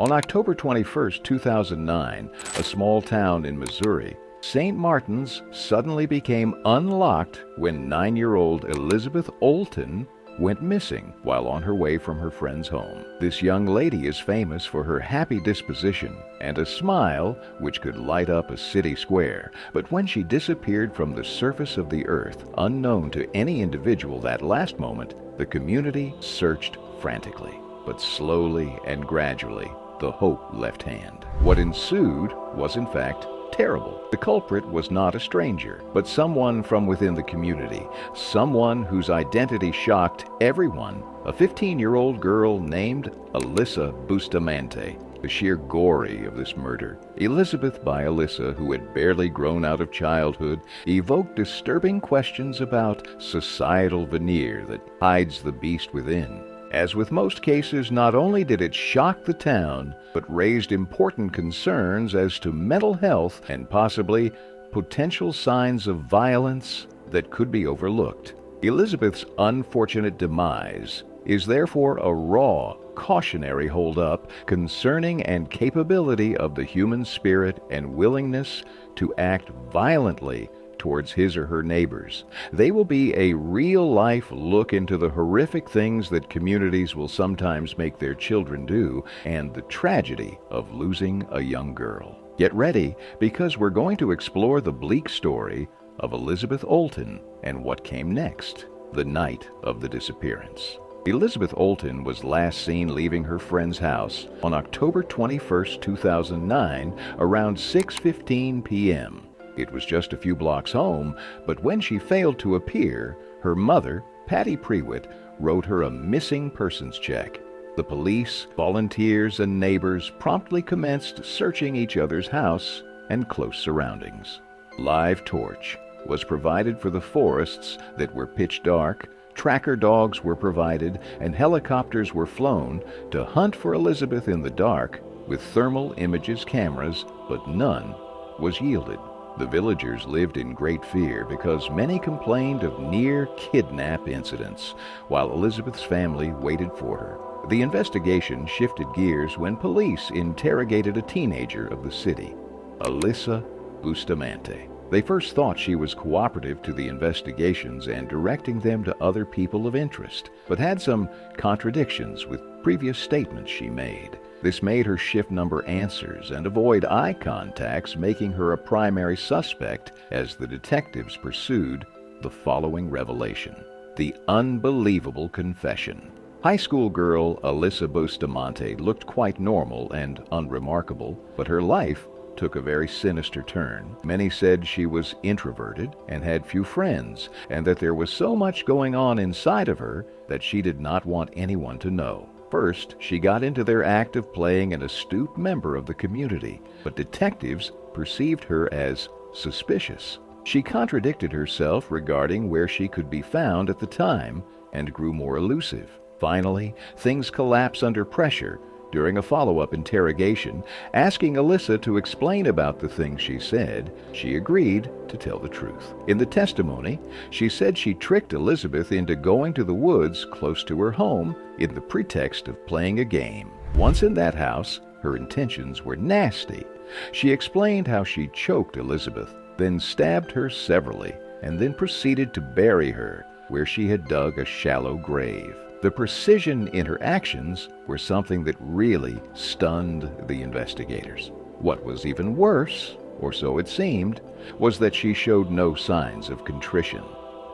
On October 21, 2009, a small town in Missouri, St. Martin's suddenly became unlocked when 9-year-old Elizabeth Olten went missing while on her way from her friend's home. This young lady is famous for her happy disposition and a smile which could light up a city square. But when she disappeared from the surface of the earth, unknown to any individual that last moment, the community searched frantically. But slowly and gradually, the hope left hand. What ensued was in fact terrible. The culprit was not a stranger, but someone from within the community, someone whose identity shocked everyone, a 15-year-old girl named Alyssa Bustamante. The sheer gory of this murder, Elizabeth by Alyssa, who had barely grown out of childhood, evoked disturbing questions about societal veneer that hides the beast within. As with most cases, not only did it shock the town, but raised important concerns as to mental health and possibly potential signs of violence that could be overlooked. Elizabeth's unfortunate demise is therefore a raw, cautionary hold-up concerning and capability of the human spirit and willingness to act violently towards his or her neighbors. They will be a real-life look into the horrific things that communities will sometimes make their children do and the tragedy of losing a young girl. Get ready, because we're going to explore the bleak story of Elizabeth Olten and what came next, the night of the disappearance. Elizabeth Olten was last seen leaving her friend's house on October 21, 2009, around 6:15 p.m. It was just a few blocks home, but when she failed to appear, her mother, Patty Prewitt, wrote her a missing persons check. The police, volunteers, and neighbors promptly commenced searching each other's house and close surroundings. Live torch was provided for the forests that were pitch dark, tracker dogs were provided, and helicopters were flown to hunt for Elizabeth in the dark with thermal images cameras, but none was yielded. The villagers lived in great fear because many complained of near kidnap incidents, while Elizabeth's family waited for her. The investigation shifted gears when police interrogated a teenager of the city, Alyssa Bustamante. They first thought she was cooperative to the investigations and directing them to other people of interest, but had some contradictions with previous statements she made. This made her shift number answers and avoid eye contacts, making her a primary suspect as the detectives pursued the following revelation: the unbelievable confession. High school girl Alyssa Bustamante looked quite normal and unremarkable, but her life took a very sinister turn. Many said she was introverted and had few friends, and that there was so much going on inside of her that she did not want anyone to know. First, she got into their act of playing an astute member of the community, but detectives perceived her as suspicious. She contradicted herself regarding where she could be found at the time and grew more elusive. Finally, things collapsed under pressure during a follow-up interrogation. Asking Alyssa to explain about the things she said, she agreed to tell the truth. In the testimony, she said she tricked Elizabeth into going to the woods close to her home in the pretext of playing a game. Once in that house, her intentions were nasty. She explained how she choked Elizabeth, then stabbed her severally, and then proceeded to bury her where she had dug a shallow grave. The precision in her actions were something that really stunned the investigators. What was even worse, or so it seemed, was that she showed no signs of contrition.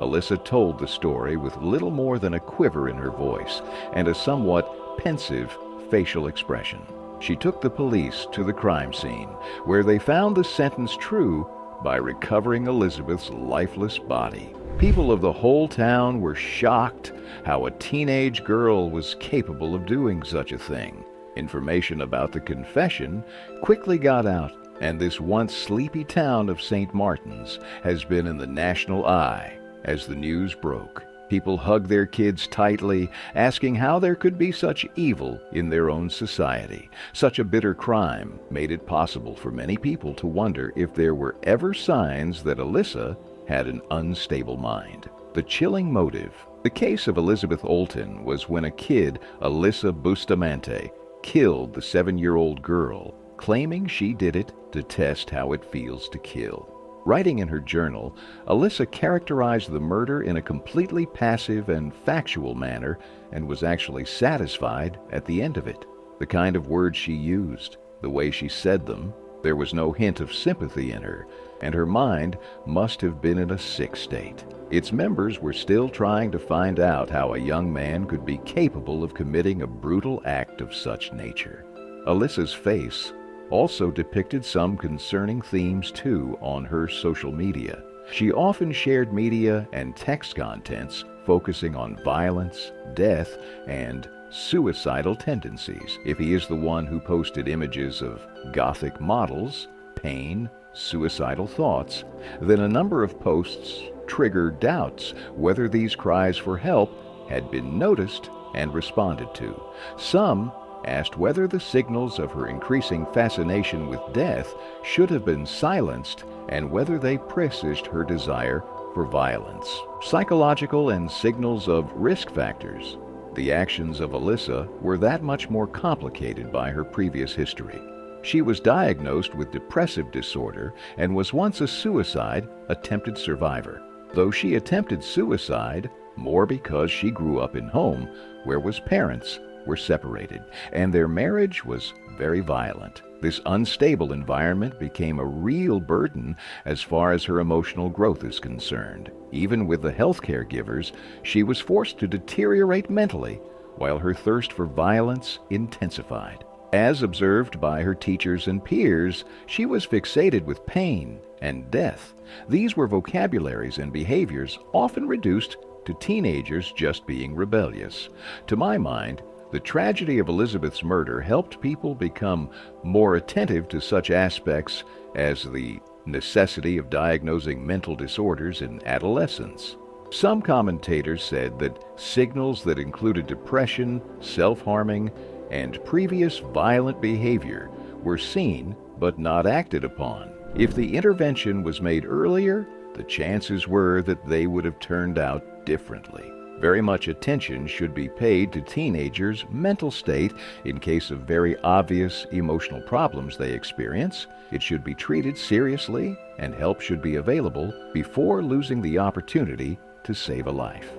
Alyssa told the story with little more than a quiver in her voice and a somewhat pensive facial expression. She took the police to the crime scene, where they found the sentence true by recovering Elizabeth's lifeless body. People of the whole town were shocked how a teenage girl was capable of doing such a thing. Information about the confession quickly got out, and this once sleepy town of St. Martin's has been in the national eye as the news broke. People hugged their kids tightly, asking how there could be such evil in their own society. Such a bitter crime made it possible for many people to wonder if there were ever signs that Alyssa had an unstable mind. The chilling motive. The case of Elizabeth Olten was when a kid, Alyssa Bustamante, killed the 7-year-old girl, claiming she did it to test how it feels to kill. Writing in her journal, Alyssa characterized the murder in a completely passive and factual manner and was actually satisfied at the end of it. The kind of words she used, the way she said them, there was no hint of sympathy in her, and her mind must have been in a sick state. Its members were still trying to find out how a young man could be capable of committing a brutal act of such nature. Alyssa's face also depicted some concerning themes too on her social media. She often shared media and text contents focusing on violence, death, and suicidal tendencies. If he is the one who posted images of gothic models, pain, suicidal thoughts, then a number of posts triggered doubts whether these cries for help had been noticed and responded to. Some asked whether the signals of her increasing fascination with death should have been silenced and whether they presaged her desire for violence. Psychological and signals of risk factors. The actions of Alyssa were that much more complicated by her previous history. She was diagnosed with depressive disorder and was once a suicide attempted survivor. Though she attempted suicide more because she grew up in home where his parents were separated, and their marriage was very violent. This unstable environment became a real burden as far as her emotional growth is concerned. Even with the health caregivers, she was forced to deteriorate mentally, while her thirst for violence intensified. As observed by her teachers and peers, she was fixated with pain and death. These were vocabularies and behaviors often reduced to teenagers just being rebellious. To my mind, the tragedy of Elizabeth's murder helped people become more attentive to such aspects as the necessity of diagnosing mental disorders in adolescence. Some commentators said that signals that included depression, self-harming, and previous violent behavior were seen but not acted upon. If the intervention was made earlier, the chances were that they would have turned out differently. Very much attention should be paid to teenagers' mental state in case of very obvious emotional problems they experience. It should be treated seriously, and help should be available before losing the opportunity to save a life.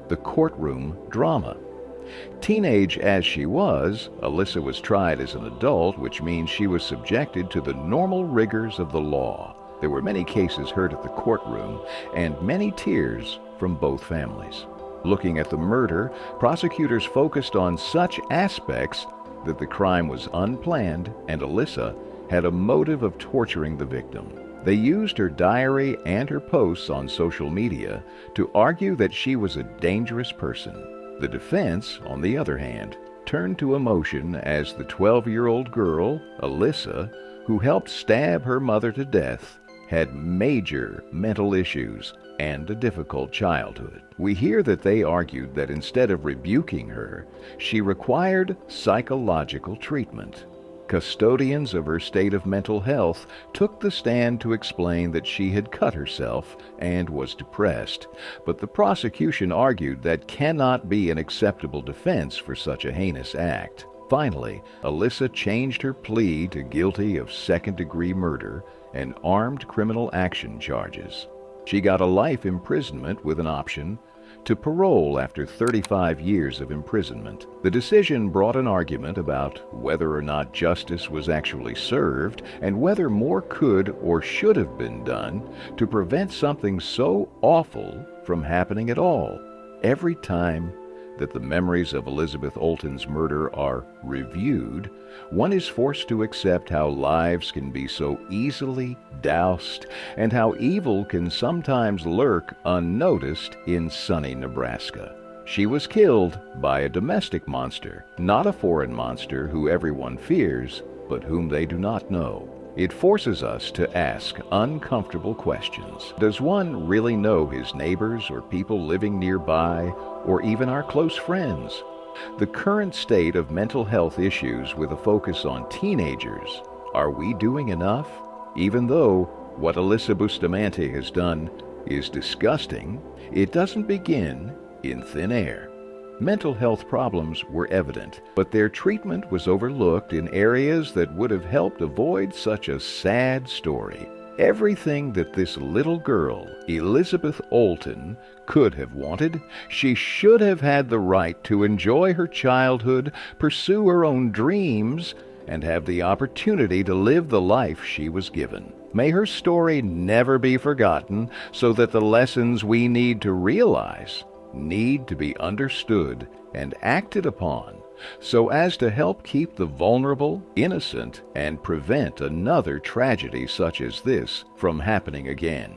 The courtroom drama. Teenage as she was, Alyssa was tried as an adult, which means she was subjected to the normal rigors of the law. There were many cases heard at the courtroom, and many tears from both families. Looking at the murder, prosecutors focused on such aspects that the crime was unplanned and Alyssa had a motive of torturing the victim. They used her diary and her posts on social media to argue that she was a dangerous person. The defense, on the other hand, turned to emotion as the 12-year-old girl, Alyssa, who helped stab her mother to death, had major mental issues and a difficult childhood. We hear that they argued that instead of rebuking her, she required psychological treatment. Custodians of her state of mental health took the stand to explain that she had cut herself and was depressed, but the prosecution argued that cannot be an acceptable defense for such a heinous act. Finally, Alyssa changed her plea to guilty of second-degree murder and armed criminal action charges. She got a life imprisonment with an option to parole after 35 years of imprisonment. The decision brought an argument about whether or not justice was actually served and whether more could or should have been done to prevent something so awful from happening at all. Every time that the memories of Elizabeth Olten's murder are reviewed, one is forced to accept how lives can be so easily doused and how evil can sometimes lurk unnoticed in sunny Nebraska. She was killed by a domestic monster, not a foreign monster who everyone fears, but whom they do not know. It forces us to ask uncomfortable questions. Does one really know his neighbors or people living nearby, or even our close friends? The current state of mental health issues with a focus on teenagers, are we doing enough? Even though what Alyssa Bustamante has done is disgusting, it doesn't begin in thin air. Mental health problems were evident, but their treatment was overlooked in areas that would have helped avoid such a sad story. Everything that this little girl, Elizabeth Olten, could have wanted. She should have had the right to enjoy her childhood, pursue her own dreams, and have the opportunity to live the life she was given. May her story never be forgotten, so that the lessons we need to realize need to be understood and acted upon, so as to help keep the vulnerable innocent and prevent another tragedy such as this from happening again.